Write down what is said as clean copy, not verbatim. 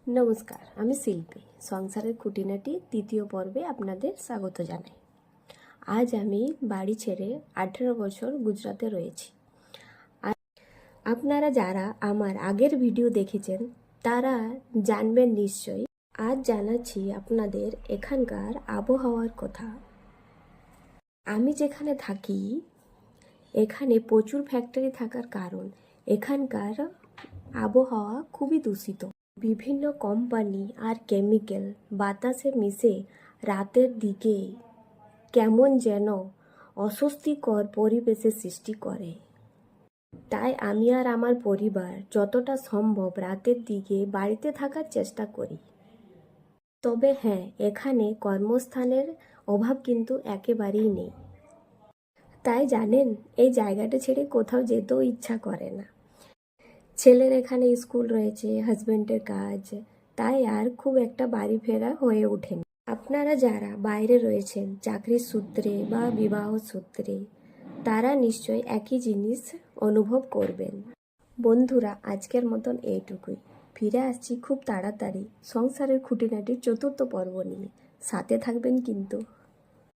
নমস্কার, আমি শিল্পী। সংসারের খুঁটিনাটি তৃতীয় পর্বে আপনাদের স্বাগত জানাই। আজ আমি বাড়ি ছেড়ে 18 বছর গুজরাতে রয়েছি। আপনারা যারা আমার আগের ভিডিও দেখেছেন তারা জানবেন নিশ্চয়ই। আজ জানাচ্ছি আপনাদের এখানকার আবহাওয়ার কথা। আমি যেখানে থাকি এখানে প্রচুর ফ্যাক্টরি থাকার কারণ এখানকার আবহাওয়া খুবই দূষিত। বিভিন্ন কোম্পানি আর কেমিক্যাল বাতাসে মিশে রাতের দিকে কেমন যেন অস্বস্তিকর পরিবেশের সৃষ্টি করে। তাই আমি আর আমার পরিবার যতটা সম্ভব রাতের দিকে বাড়িতে থাকার চেষ্টা করি। তবে হ্যাঁ, এখানে কর্মস্থানের অভাব কিন্তু একেবারেই নেই। তাই জানেন, এই জায়গাটা ছেড়ে কোথাও যেতেও ইচ্ছা করে না। ছেলের এখানে স্কুল রয়েছে, হাজব্যান্ডের কাজ, তাই আর খুব একটা বাড়ি ফেরা হয়ে ওঠেনি। আপনারা যারা বাইরে রয়েছেন চাকরির সূত্রে বা বিবাহ সূত্রে, তারা নিশ্চয়ই একই জিনিস অনুভব করবেন। বন্ধুরা, আজকের মতন এইটুকুই। ফিরে আসছি খুব তাড়াতাড়ি সংসারের খুঁটিনাটির 4র্থ পর্ব নিয়ে। সাথে থাকবেন কিন্তু।